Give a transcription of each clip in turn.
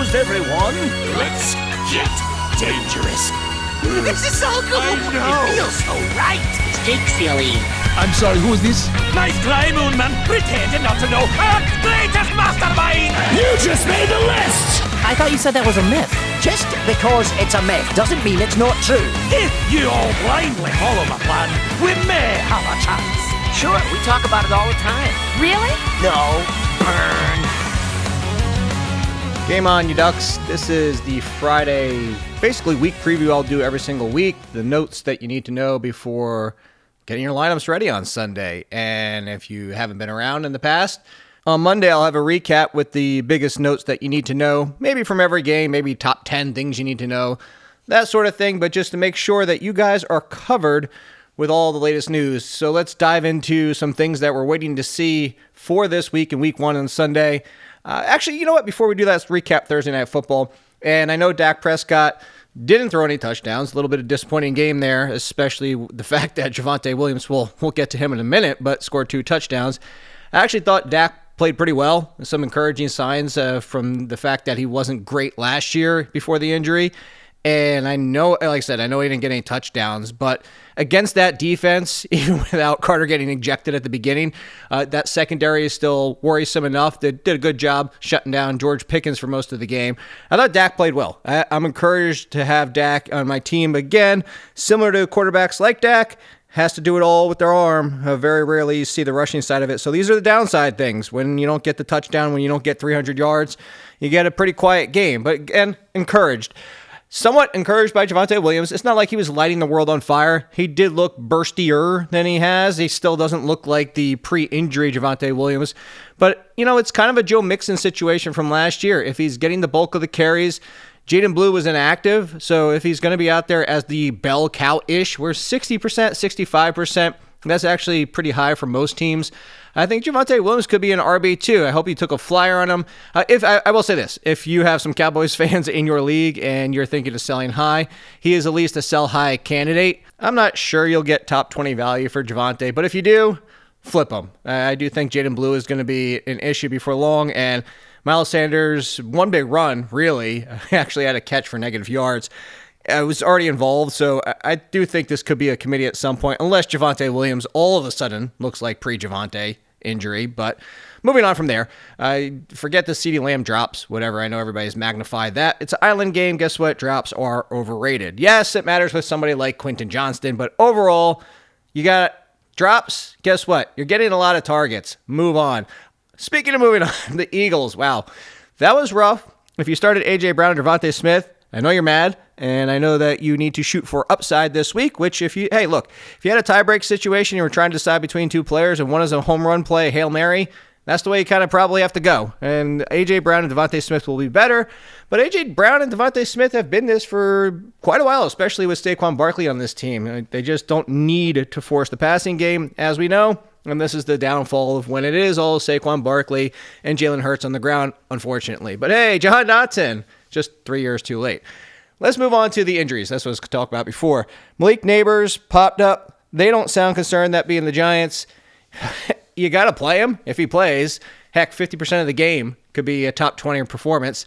confused, everyone. Let's get dangerous. This is so cool. I know. It feels so right. Jake silly. I'm sorry, who is this? Nice try, Moonman. Pretending not to know. Earth's greatest mastermind. You just made the list. I thought you said that was a myth. Just because it's a myth doesn't mean it's not true. If you all blindly follow my plan, we may have a chance. Sure, we talk about it all the time. Really? No, burn. Game on, you ducks. This is the Friday, basically week preview I'll do every single week. The notes that you need to know before getting your lineups ready on Sunday. And if you haven't been around in the past, on Monday I'll have a recap with the biggest notes that you need to know, maybe from every game, maybe top 10 things you need to know, that sort of thing, but just to make sure that you guys are covered with all the latest news. So let's dive into some things that we're waiting to see for this week in week 1 on Sunday. Actually, you know what? Before we do that, let's recap Thursday Night Football. And I know Dak Prescott didn't throw any touchdowns. A little bit of disappointing game there, especially the fact that Javonte Williams, we'll get to him in a minute, but scored 2 touchdowns. I actually thought Dak played pretty well. Some encouraging signs from the fact that he wasn't great last year before the injury. And I know, like I said, I know he didn't get any touchdowns, but against that defense, even without Carter getting ejected at the beginning, that secondary is still worrisome enough. They did a good job shutting down George Pickens for most of the game. I thought Dak played well. I'm encouraged to have Dak on my team again. Similar to quarterbacks like Dak, has to do it all with their arm. Very rarely you see the rushing side of it. So these are the downside things. When you don't get the touchdown, when you don't get 300 yards, you get a pretty quiet game. But again, encouraged. Somewhat encouraged by Javonte Williams. It's not like he was lighting the world on fire. He did look burstier than he has. He still doesn't look like the pre-injury Javonte Williams. But, it's kind of a Joe Mixon situation from last year. If he's getting the bulk of the carries, Jaden Blue was inactive. So if he's going to be out there as the bell cow-ish, we're 60%, 65%. That's actually pretty high for most teams. I think Javonte Williams could be an RB2. I hope you took a flyer on him. I will say this, if you have some Cowboys fans in your league and you're thinking of selling high, he is at least a sell high candidate. I'm not sure you'll get top 20 value for Javonte, but if you do, flip him. I do think Jaden Blue is going to be an issue before long, and Miles Sanders, one big run, really, actually had a catch for negative yards. I was already involved, so I do think this could be a committee at some point, unless Javonte Williams all of a sudden looks like pre-Javonte injury. But moving on from there, I forget the CeeDee Lamb drops, whatever. I know everybody's magnified that. It's an island game. Guess what? Drops are overrated. Yes, it matters with somebody like Quentin Johnston, but overall, you got drops. Guess what? You're getting a lot of targets. Move on. Speaking of moving on, the Eagles, wow. That was rough. If you started A.J. Brown and Devontae Smith, I know you're mad, and I know that you need to shoot for upside this week, which if you had a tie-break situation, you were trying to decide between 2 players, and one is a home run play, Hail Mary, that's the way you kind of probably have to go. And A.J. Brown and Devontae Smith will be better, but A.J. Brown and Devontae Smith have been this for quite a while, especially with Saquon Barkley on this team. They just don't need to force the passing game, as we know. And this is the downfall of when it is all Saquon Barkley and Jalen Hurts on the ground, unfortunately. But hey, Jahan Dotson, just 3 years too late. Let's move on to the injuries. That's what I was talking about before. Malik Neighbors popped up. They don't sound concerned, that being the Giants. You got to play him if he plays. Heck, 50% of the game could be a top 20 performance.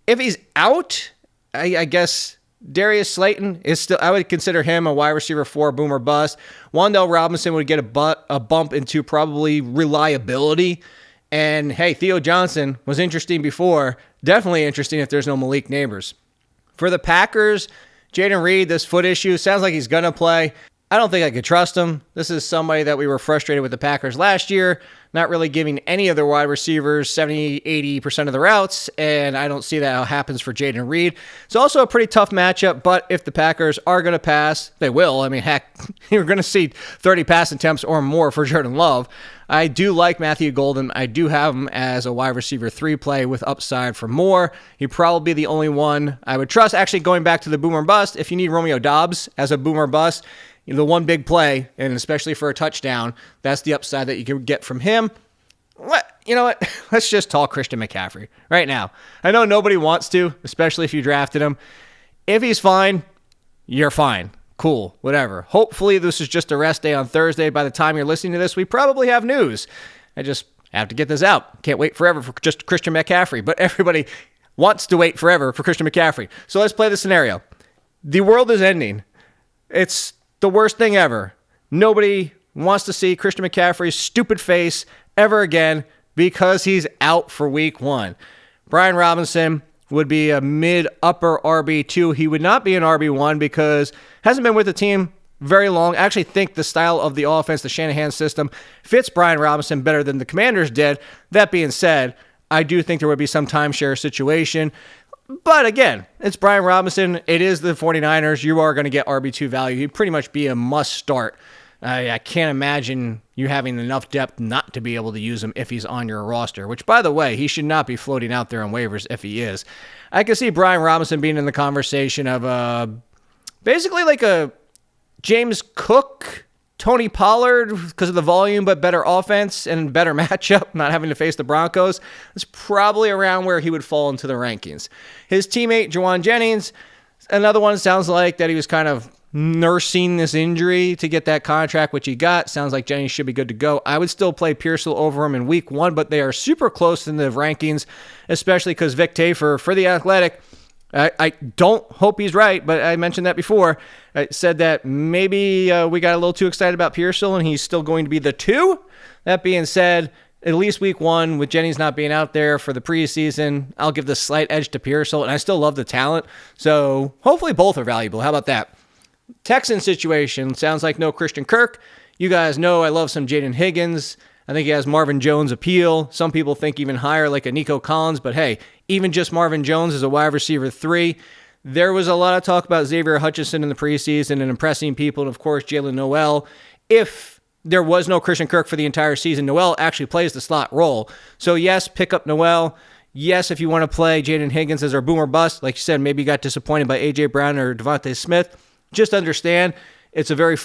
If he's out, I guess Darius Slayton is still, I would consider him a wide receiver 4, boom or bust. Wan'Dale Robinson would get a bump into probably reliability. And hey, Theo Johnson was interesting before. Definitely interesting if there's no Malik Neighbors. For the Packers, Jayden Reed, this foot issue, sounds like he's going to play. I don't think I could trust him. This is somebody that we were frustrated with the Packers last year, not really giving any of their wide receivers 70, 80% of the routes, and I don't see that happens for Jayden Reed. It's also a pretty tough matchup, but if the Packers are going to pass, they will. I mean, heck, you're going to see 30 pass attempts or more for Jordan Love. I do like Matthew Golden. I do have him as a wide receiver 3 play with upside for more. He'd probably be the only one I would trust. Actually, going back to the boomer bust, if you need Romeo Doubs as a boomer bust, the one big play, and especially for a touchdown, that's the upside that you can get from him. You know what? Let's just talk Christian McCaffrey right now. I know nobody wants to, especially if you drafted him. If he's fine, you're fine. Cool, whatever. Hopefully this is just a rest day on Thursday. By the time you're listening to this, we probably have news. I just have to get this out. Can't wait forever for just Christian McCaffrey. But everybody, wants to wait forever for Christian McCaffrey. So let's play the scenario. The world is ending. It's the worst thing ever. Nobody wants to see Christian McCaffrey's stupid face ever again because he's out for week 1. Brian Robinson would be a mid-upper RB2. He would not be an RB1 because hasn't been with the team very long. I actually think the style of the offense, the Shanahan system, fits Brian Robinson better than the Commanders did. That being said, I do think there would be some timeshare situation. But again, it's Brian Robinson. It is the 49ers. You are going to get RB2 value. He'd pretty much be a must start. I can't imagine you having enough depth not to be able to use him if he's on your roster, which, by the way, he should not be floating out there on waivers if he is. I can see Brian Robinson being in the conversation of basically like a James Cook, Tony Pollard, because of the volume, but better offense and better matchup, not having to face the Broncos. That's probably around where he would fall into the rankings. His teammate, Juwan Jennings, another one sounds like that he was kind of nursing this injury to get that contract, which he got. Sounds like Jennings should be good to go. I would still play Pearsall over him in week 1, but they are super close in the rankings, especially because Vic Tafur for The Athletic, I don't hope he's right, but I mentioned that before. I said that maybe we got a little too excited about Pearsall and he's still going to be the 2. That being said, at least week 1, with Jennings not being out there for the preseason, I'll give the slight edge to Pearsall, and I still love the talent. So hopefully both are valuable. How about that? Texan situation, sounds like no Christian Kirk. You guys know I love some Jaden Higgins. I think he has Marvin Jones appeal. Some people think even higher, like a Nico Collins. But hey, even just Marvin Jones is a wide receiver 3. There was a lot of talk about Xavier Hutchinson in the preseason and impressing people. And of course, Jalen Noel. If there was no Christian Kirk for the entire season, Noel actually plays the slot role. So yes, pick up Noel. Yes, if you want to play Jaden Higgins as our boomer bust, like you said, maybe you got disappointed by A.J. Brown or Devontae Smith. Just understand it's a very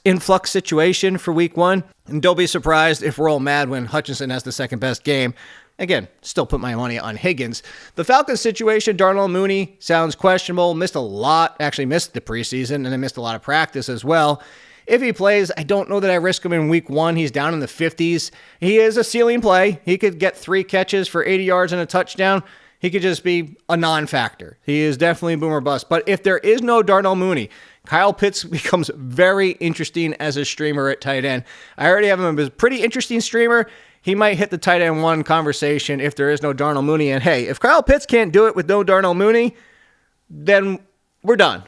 influx situation for week 1. And don't be surprised if we're all mad when Hutchinson has the second best game. Again, still put my money on Higgins. The Falcons situation, Darnell Mooney sounds questionable. Missed the preseason and then missed a lot of practice as well. If he plays, I don't know that I risk him in week 1. He's down in the 50s. He is a ceiling play. He could get 3 catches for 80 yards and a touchdown. He could just be a non-factor. He is definitely a boomer bust. But if there is no Darnell Mooney, Kyle Pitts becomes very interesting as a streamer at tight end. I already have him as a pretty interesting streamer. He might hit the tight end 1 conversation if there is no Darnell Mooney. And hey, if Kyle Pitts can't do it with no Darnell Mooney, then we're done.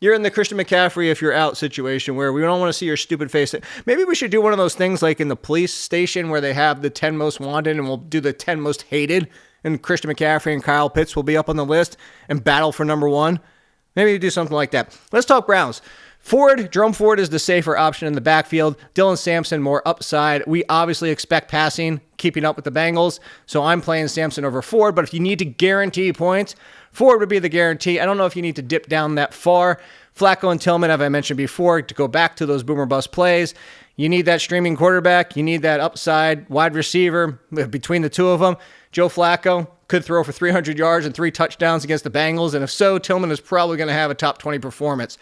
You're in the Christian McCaffrey if you're out situation where we don't want to see your stupid face. Maybe we should do one of those things like in the police station where they have the 10 most wanted and we'll do the 10 most hated. And Christian McCaffrey and Kyle Pitts will be up on the list and battle for number 1. Maybe do something like that. Let's talk Browns. Jerome Ford is the safer option in the backfield. Dylan Sampson, more upside. We obviously expect passing, keeping up with the Bengals. So I'm playing Sampson over Ford. But if you need to guarantee points, Ford would be the guarantee. I don't know if you need to dip down that far. Flacco and Tillman, as I mentioned before, to go back to those boomer bust plays. You need that streaming quarterback. You need that upside wide receiver between the two of them. Joe Flacco could throw for 300 yards and 3 touchdowns against the Bengals. And if so, Tillman is probably going to have a top 20 performance.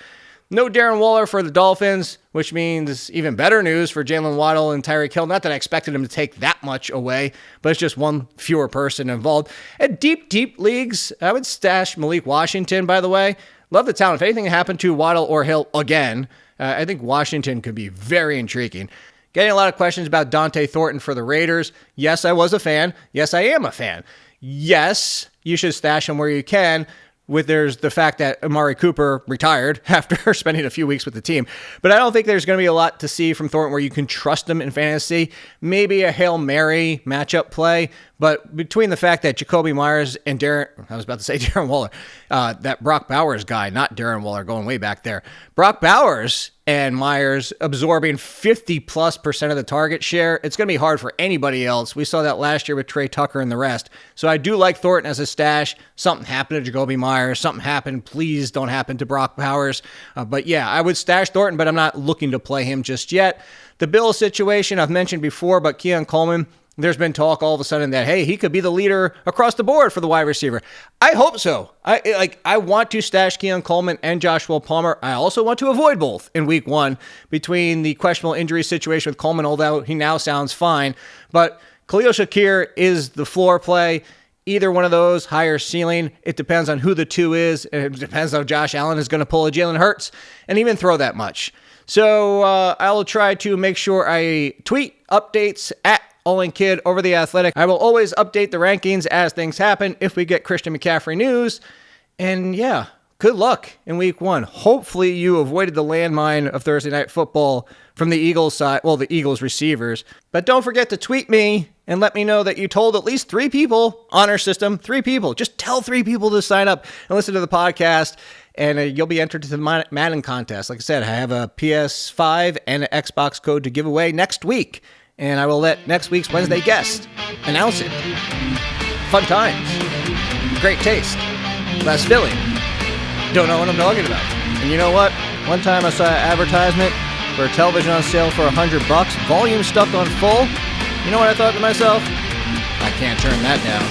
No Darren Waller for the Dolphins, which means even better news for Jalen Waddle and Tyreek Hill. Not that I expected him to take that much away, but it's just one fewer person involved. At deep leagues, I would stash Malik Washington, by the way. Love the talent. If anything happened to Waddle or Hill again, I think Washington could be very intriguing. Getting a lot of questions about Dante Thornton for the Raiders. Yes, I was a fan. Yes, I am a fan. Yes, you should stash him where you can. There's the fact that Amari Cooper retired after spending a few weeks with the team. But I don't think there's going to be a lot to see from Thornton where you can trust him in fantasy. Maybe a Hail Mary matchup play. But between the fact that Jacoby Myers and Darren Waller, that Brock Bowers guy, not Darren Waller, going way back there. Brock Bowers and Myers absorbing 50+% of the target share. It's going to be hard for anybody else. We saw that last year with Trey Tucker and the rest. So I do like Thornton as a stash. Something happened to Jacoby Myers. Something happened. Please don't happen to Brock Bowers. But yeah, I would stash Thornton, but I'm not looking to play him just yet. The Bills situation I've mentioned before, but Keon Coleman, there's been talk all of a sudden that, hey, he could be the leader across the board for the wide receiver. I hope so. I want to stash Keon Coleman and Joshua Palmer. I also want to avoid both in week 1 between the questionable injury situation with Coleman, although he now sounds fine. But Khalil Shakir is the floor play. Either one of those, higher ceiling. It depends on who the two is. It depends on if Josh Allen is going to pull a Jalen Hurts and even throw that much. So I will try to make sure I tweet updates at OlinKid over The Athletic. I will always update the rankings as things happen if we get Christian McCaffrey news. And yeah, good luck in week 1. Hopefully you avoided the landmine of Thursday Night Football from the Eagles side, well, the Eagles receivers. But don't forget to tweet me and let me know that you told at least 3 people on our system. 3 people. Just tell 3 people to sign up and listen to the podcast, and you'll be entered to the Madden contest. Like I said, I have a PS5 and an Xbox code to give away next week, and I will let next week's Wednesday guest announce it. Fun times. Great taste. Less filling. Don't know what I'm talking about. And you know what? One time I saw an advertisement for a television on sale for $100, volume stuck on full. You know what I thought to myself? I can't turn that down.